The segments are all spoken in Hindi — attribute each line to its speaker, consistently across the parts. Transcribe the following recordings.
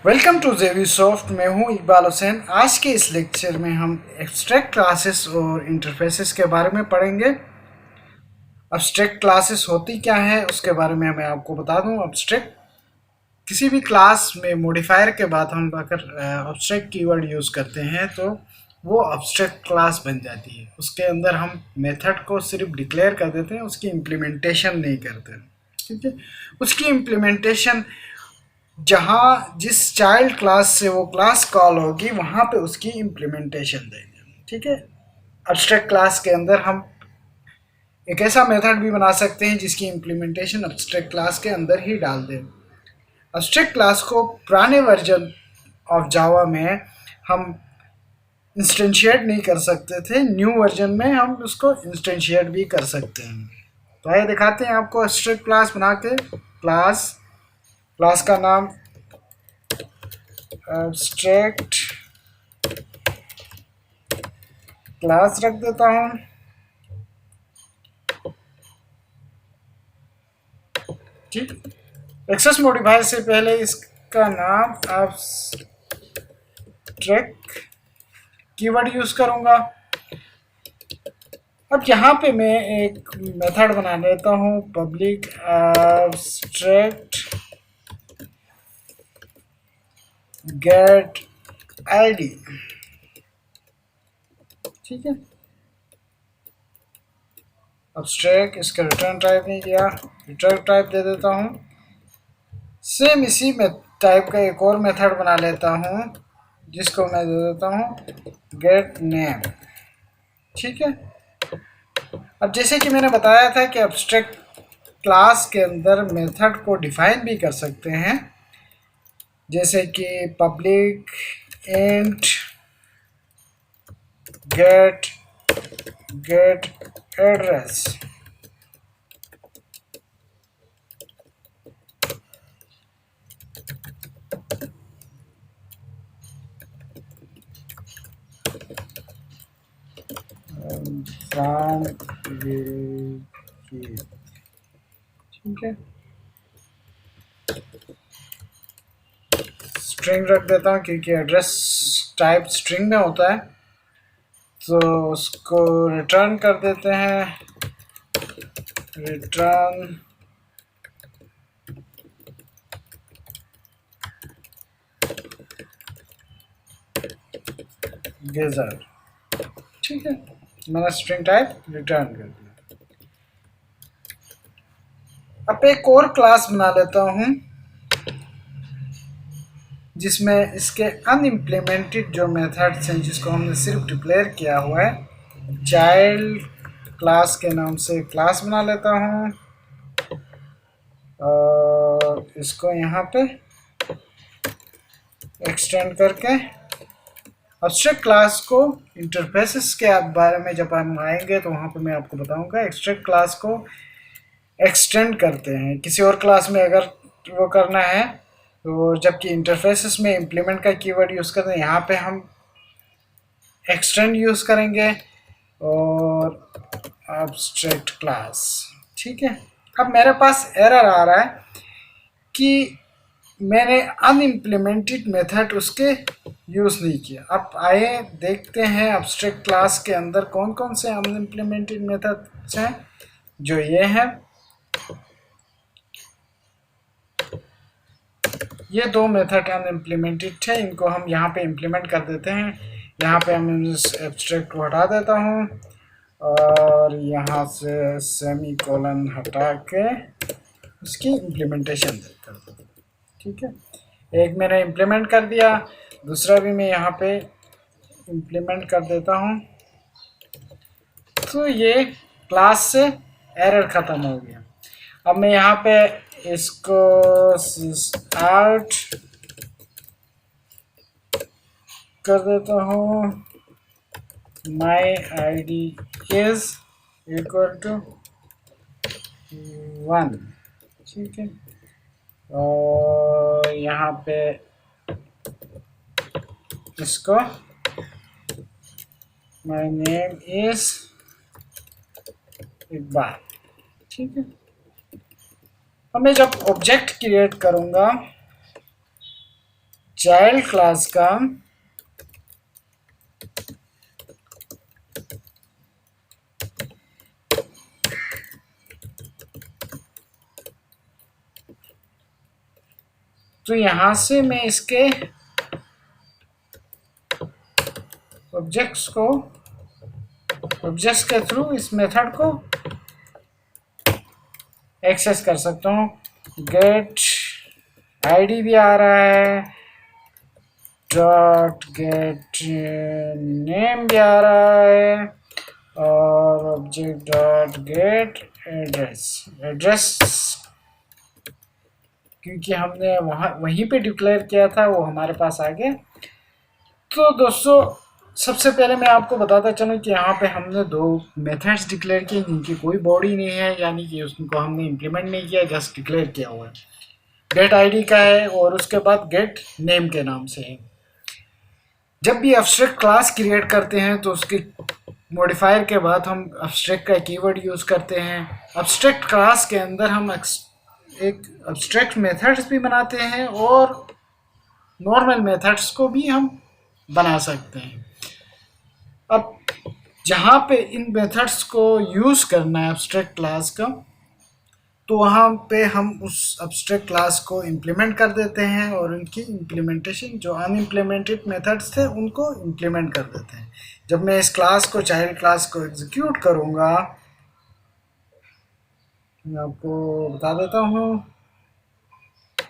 Speaker 1: वेलकम टू जेवी सॉफ्ट। मैं हूं इकबाल हुसैन। आज के इस लेक्चर में हम एब्स्ट्रैक्ट क्लासेस और इंटरफेसेस के बारे में पढ़ेंगे। एब्स्ट्रैक्ट क्लासेस होती क्या है उसके बारे में मैं आपको बता दूं। एब्स्ट्रैक्ट किसी भी क्लास में मॉडिफायर के बाद हम अगर एब्स्ट्रैक्ट कीवर्ड यूज़ करते हैं तो वो एब्स्ट्रैक्ट क्लास बन जाती है। उसके अंदर हम मेथड को सिर्फ डिक्लेयर कर देते हैं, उसकी इम्प्लीमेंटेशन नहीं करते। ठीक है, उसकी इम्प्लीमेंटेशन जहाँ जिस चाइल्ड क्लास से वो क्लास कॉल होगी वहाँ पे उसकी इम्प्लीमेंटेशन देंगे। ठीक है, एब्स्ट्रैक्ट क्लास के अंदर हम एक ऐसा मेथड भी बना सकते हैं जिसकी इम्प्लीमेंटेशन एब्स्ट्रैक्ट क्लास के अंदर ही डाल दें। एब्स्ट्रैक्ट क्लास को पुराने वर्जन ऑफ जावा में हम इंस्टेंशिएट नहीं कर सकते थे, न्यू वर्जन में हम उसको इंस्टेंशिएट भी कर सकते हैं। तो आइए दिखाते हैं आपको एब्स्ट्रैक्ट क्लास बना के। क्लास क्लास का नाम एब्स्ट्रैक्ट क्लास रख देता हूँ। ठीक, एक्सेस मॉडिफायर से पहले इसका नाम एब्स्ट्रैक्ट कीवर्ड यूज करूंगा। अब यहाँ पे मैं एक मेथड बना लेता हूँ, पब्लिक एब्स्ट्रैक्ट गेट आईडी। ठीक है, एब्स्ट्रैक्ट, इसका रिटर्न टाइप नहीं किया, रिटर्न टाइप दे देता हूँ। सेम इसी में टाइप का एक और मेथड बना लेता हूँ जिसको मैं दे देता हूँ गेट नेम। ठीक है, अब जैसे कि मैंने बताया था कि एब्स्ट्रैक्ट क्लास के अंदर मेथड को डिफाइन भी कर सकते हैं, जैसे कि पब्लिक इंट गेट एड्रेस। ठीक है, स्ट्रिंग रख देता हूँ क्योंकि एड्रेस टाइप स्ट्रिंग में होता है, तो उसको रिटर्न कर देते हैं, रिटर्न गेजर। ठीक है, मैंने स्ट्रिंग टाइप रिटर्न कर दिया। अब एक और क्लास बना लेता हूँ जिसमें इसके अनइम्प्लीमेंटेड जो मेथड्स हैं जिसको हमने सिर्फ डिक्लेयर किया हुआ है, चाइल्ड क्लास के नाम से क्लास बना लेता हूँ और इसको यहाँ पे एक्सटेंड करके एब्स्ट्रैक्ट क्लास को इंटरफेसेस के बारे में जब हम आएंगे तो वहाँ पे मैं आपको बताऊंगा एब्स्ट्रैक्ट क्लास को एक्सटेंड करते हैं किसी और क्लास में अगर वो करना है तो, जबकि इंटरफेसेस में इम्प्लीमेंट का कीवर्ड यूज़ करते हैं, यहाँ पे हम एक्सटेंड यूज़ करेंगे और एब्स्ट्रैक्ट क्लास। ठीक है, अब मेरे पास एरर आ रहा है कि मैंने अनइम्प्लीमेंटेड मेथड उसके यूज़ नहीं किया। अब आइए देखते हैं एब्स्ट्रैक्ट क्लास के अंदर कौन कौन से अनइम्प्लीमेंटेड मेथड्स हैं। जो ये हैं, ये दो मेथड अनइम्प्लीमेंटेड है, इनको हम यहाँ पे इम्प्लीमेंट कर देते हैं। यहाँ पे हम इस एब्स्ट्रैक्ट को हटा देता हूँ और यहाँ से सेमी कोलन हटा के उसकी इम्प्लीमेंटेशन कर देता हूँ। ठीक है, एक मैंने इम्प्लीमेंट कर दिया, दूसरा भी मैं यहाँ पे इम्प्लीमेंट कर देता हूँ, तो ये क्लास से एरर ख़त्म हो गया। अब मैं यहाँ पे इसको आउट कर देता हूँ, my I D is equal to 1। ठीक है, और यहाँ पे इसको माई नेम इज इकबाल। ठीक है, अब मैं जब ऑब्जेक्ट क्रिएट करूँगा चाइल्ड क्लास का तो यहां से मैं इसके ऑब्जेक्ट्स के थ्रू इस मेथड को एक्सेस कर सकता हूँ। गेट आईडी भी आ रहा है, डॉट गेट नेम भी आ रहा है, और ऑब्जेक्ट डॉट गेट एड्रेस क्योंकि हमने वहीं पे डिक्लेयर किया था वो हमारे पास आ गया। तो दोस्तों सबसे पहले मैं आपको बताता चलूँ कि यहाँ पे हमने दो मेथड्स डिक्लेयर किए जिनकी कोई बॉडी नहीं है, यानी कि उसको हमने इम्प्लीमेंट नहीं किया, जस्ट डिक्लेयर किया हुआ है। गेट आईडी का है और उसके बाद गेट नेम के नाम से है। जब भी एब्स्ट्रैक्ट क्लास क्रिएट करते हैं तो उसके मॉडिफायर के बाद हम एब्स्ट्रैक्ट का कीवर्ड यूज़ करते हैं। एब्स्ट्रैक्ट क्लास के अंदर हम एक एब्स्ट्रैक्ट मेथड्स भी बनाते हैं और नॉर्मल मेथड्स को भी हम बना सकते हैं। अब जहाँ पे इन मेथड्स को यूज़ करना है एब्स्ट्रैक्ट क्लास का, तो वहाँ पे हम उस एब्स्ट्रैक्ट क्लास को इम्प्लीमेंट कर देते हैं और उनकी इम्प्लीमेंटेशन जो अनइम्प्लीमेंटेड मेथड्स थे उनको इम्प्लीमेंट कर देते हैं। जब मैं इस क्लास को चाइल्ड क्लास को एग्जीक्यूट करूँगा, मैं आपको बता देता हूँ,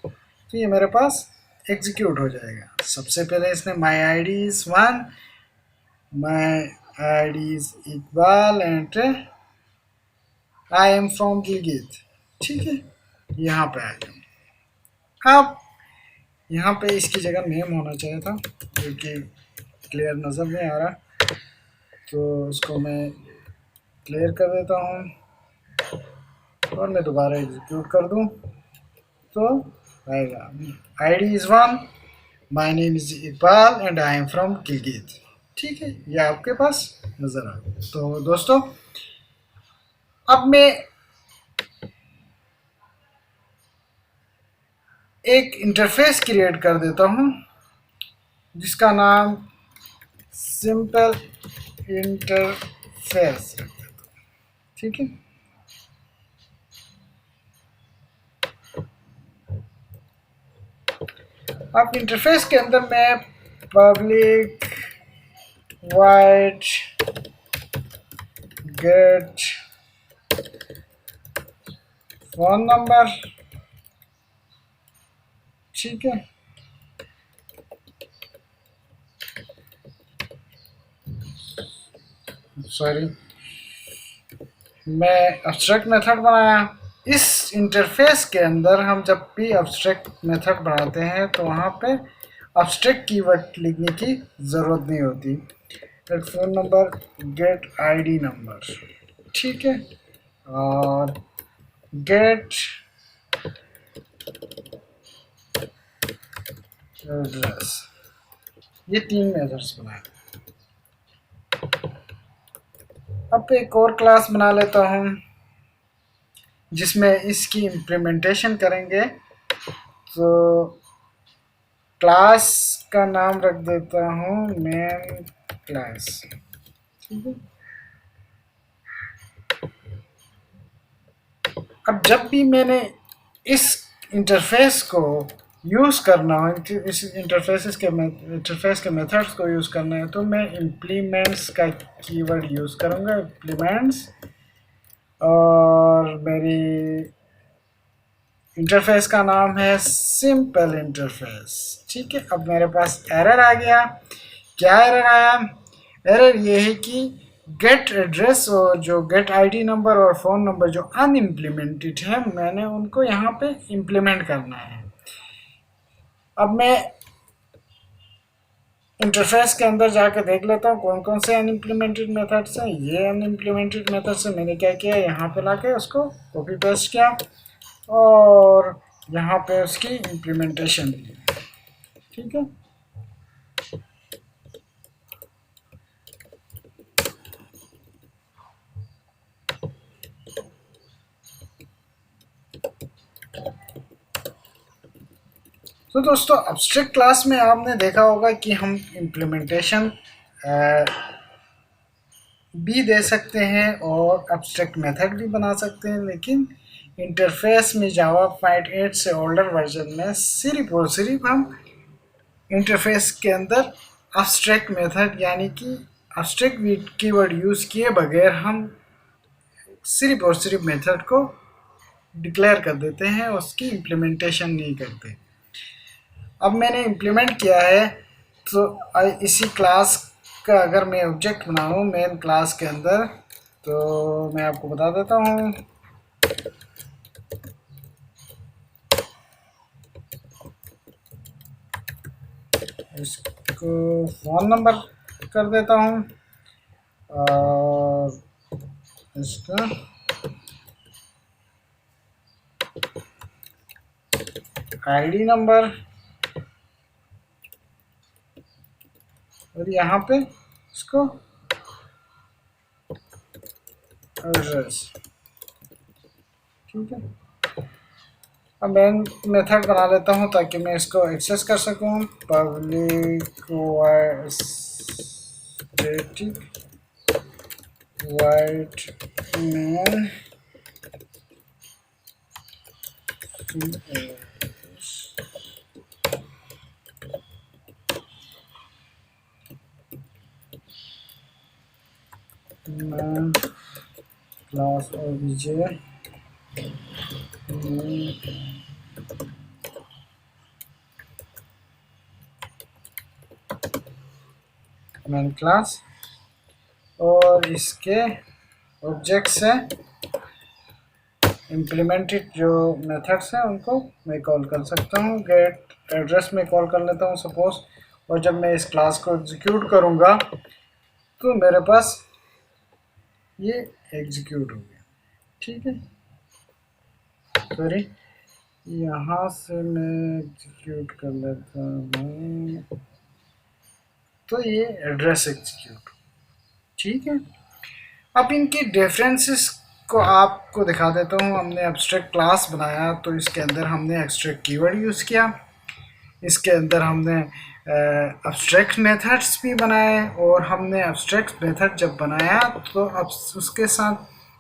Speaker 1: तो ये मेरे पास एग्जीक्यूट हो जाएगा। सबसे पहले इसने my I D is 1, my I D is Iqbal and I am from Gilgit. ठीक है, यहाँ पे आ गया। अब यहाँ पे इसकी जगह नेम होना चाहिए था, क्योंकि क्लियर नज़र नहीं आ रहा, तो इसको मैं क्लियर कर देता हूँ और मैं दोबारा एग्जीक्यूट कर दूँ तो आएगा। आई D is 1, my name is Iqbal and I am from Gilgit. ठीक है, ये आपके पास नज़र आ गया। तो दोस्तों अब मैं एक इंटरफेस क्रिएट कर देता हूँ जिसका नाम सिंपल इंटरफेस। ठीक है, अब इंटरफेस के अंदर मैं public void get phone number, ठीक है, सॉरी मैं एब्स्ट्रैक्ट मेथड बनाया। इस इंटरफेस के अंदर हम जब भी एब्स्ट्रैक्ट मेथड बनाते हैं तो वहाँ पे एब्स्ट्रैक्ट कीवर्ड लिखने की ज़रूरत नहीं होती। Get phone number, get ID number, ठीक है, और गेट एड्रेस, ये 3 मेथड्स बनाए। अब एक और क्लास बना लेता हूँ जिसमें इसकी इम्प्लीमेंटेशन करेंगे। तो क्लास का नाम रख देता हूँ मेन क्लास। ठीक है, अब जब भी मैंने इस इंटरफेस को यूज़ करना हो, इस इंटरफेस के मेथड्स को यूज़ करना है, तो मैं इम्प्लीमेंट्स का कीवर्ड यूज़ करूँगा, इम्प्लीमेंट्स, और मेरी इंटरफेस का नाम है सिंपल इंटरफेस। ठीक है, अब मेरे पास एरर आ गया। क्या एरर आया? एरर ये है कि गेट एड्रेस और जो गेट आईडी नंबर और फ़ोन नंबर जो अनइम्प्लीमेंटेड है, मैंने उनको यहाँ पे इम्प्लीमेंट करना है। अब मैं इंटरफेस के अंदर जाकर देख लेता हूँ कौन कौन से अनइम्प्लीमेंटेड मेथड्स हैं। ये अनइम्प्लीमेंटेड मेथड्स से मैंने क्या किया, यहाँ पे लाके उसको कॉपी पेस्ट किया और यहाँ पे उसकी इम्प्लीमेंटेशन दी। ठीक है, तो दोस्तों एब्स्ट्रैक्ट क्लास में आपने देखा होगा कि हम इम्प्लीमेंटेशन भी दे सकते हैं और एब्स्ट्रैक्ट मेथड भी बना सकते हैं, लेकिन इंटरफेस में जावा 5.8 से ओल्डर वर्जन में सिर्फ और सिर्फ हम इंटरफेस के अंदर एब्स्ट्रैक्ट मेथड यानी कि एब्स्ट्रैक्ट कीवर्ड यूज़ किए बगैर हम सिर्फ और सिर्फ मेथड को डिक्लेयर कर देते हैं, उसकी इम्प्लीमेंटेशन नहीं करते। अब मैंने इम्प्लीमेंट किया है, तो इसी क्लास का अगर मैं ऑब्जेक्ट बनाऊँ मेन क्लास के अंदर, तो मैं आपको बता देता हूँ। इसको फ़ोन नंबर कर देता हूँ और इसका आईडी नंबर और यहाँ पे इसको एड्रेस। ठीक है, अब मैं मेथड बना लेता हूँ ताकि मैं इसको एक्सेस कर सकूँ। Public static white main class object main class और इसके ऑब्जेक्ट से इम्प्लीमेंटेड जो मेथड्स हैं उनको मैं कॉल कर सकता हूँ। गेट एड्रेस में कॉल कर लेता हूँ सपोज, और जब मैं इस क्लास को एग्जीक्यूट करूँगा तो मेरे पास ये एग्जीक्यूट हो गया। ठीक है, सॉरी, यहाँ से मैं एग्जीक्यूट कर लेता हूँ तो ये एड्रेस एग्जीक्यूट। ठीक है, अब इनकी डिफरेंसेस को आपको दिखा देता हूँ। हमने एब्स्ट्रैक्ट क्लास बनाया तो इसके अंदर हमने एब्स्ट्रैक्ट कीवर्ड यूज़ किया, इसके अंदर हमने एब्स्ट्रैक्ट मेथड्स भी बनाए, और हमने एब्स्ट्रैक्ट मेथड जब बनाया तो अब उसके साथ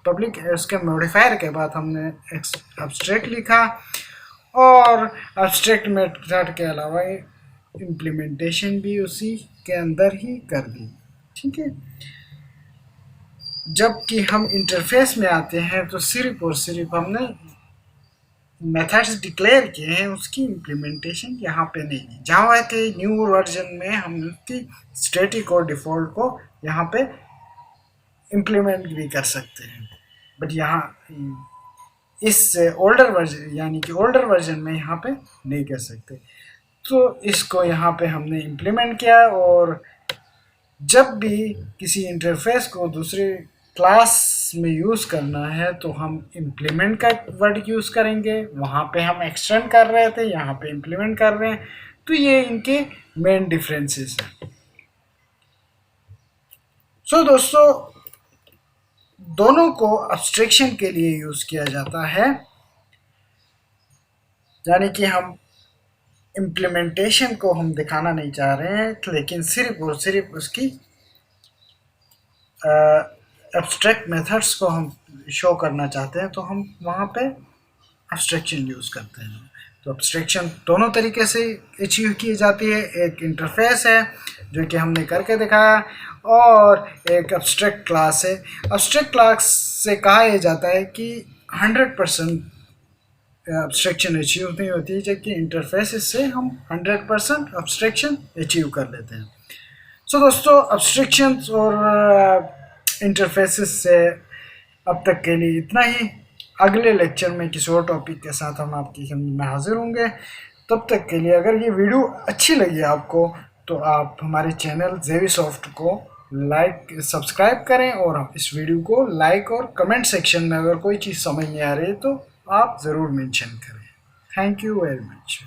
Speaker 1: पब्लिक उसके मॉडिफायर के बाद हमने एब्स्ट्रैक्ट लिखा और एब्स्ट्रैक्ट मेथड के अलावा इम्प्लीमेंटेशन भी उसी के अंदर ही कर दी। ठीक है, जबकि हम इंटरफेस में आते हैं तो सिर्फ और सिर्फ हमने मेथड्स डिक्लेयर किए हैं, उसकी इम्प्लीमेंटेशन यहाँ पे नहीं है। जावा के न्यू वर्जन में हम उसकी स्टैटिक और डिफ़ॉल्ट को यहाँ पे इम्प्लीमेंट भी कर सकते हैं, बट यहाँ इस ओल्डर वर्जन यानी कि ओल्डर वर्जन में यहाँ पे नहीं कर सकते। तो इसको यहाँ पे हमने इम्प्लीमेंट किया, और जब भी किसी इंटरफेस को दूसरे क्लास में यूज़ करना है तो हम इम्प्लीमेंट का वर्ड यूज़ करेंगे। वहाँ पे हम एक्सटेंड कर रहे थे, यहाँ पे इम्प्लीमेंट कर रहे हैं, तो ये इनके मेन डिफरेंसेस हैं। सो दोस्तों, दोनों को एब्स्ट्रैक्शन के लिए यूज़ किया जाता है, यानी कि हम इम्प्लीमेंटेशन को हम दिखाना नहीं चाह रहे हैं, लेकिन सिर्फ और सिर्फ उसकी एब्स्ट्रैक्ट मेथड्स को हम शो करना चाहते हैं, तो हम वहाँ पे एब्स्ट्रैक्शन यूज़ करते हैं। तो एब्स्ट्रैक्शन दोनों तरीके से अचीव की जाती है। एक इंटरफेस है जो कि हमने करके दिखाया, और एक एब्स्ट्रैक्ट क्लास है। एब्स्ट्रैक्ट क्लास से कहा यह जाता है कि 100% एब्स्ट्रैक्शन अचीव नहीं होती है, जबकि इंटरफेस से हम 100% एब्स्ट्रैक्शन अचीव कर लेते हैं। सो दोस्तों, एब्स्ट्रैक्शंस और इंटरफेसेस से अब तक के लिए इतना ही। अगले लेक्चर में किसी और टॉपिक के साथ हम आपकी खिदमत में हाजिर होंगे। तब तक के लिए अगर ये वीडियो अच्छी लगी आपको तो आप हमारे चैनल जेवीसॉफ्ट को सब्सक्राइब करें, और इस वीडियो को लाइक और कमेंट सेक्शन में अगर कोई चीज़ समझ नहीं आ रही तो आप ज़रूर मेंशन करें। Thank you very much.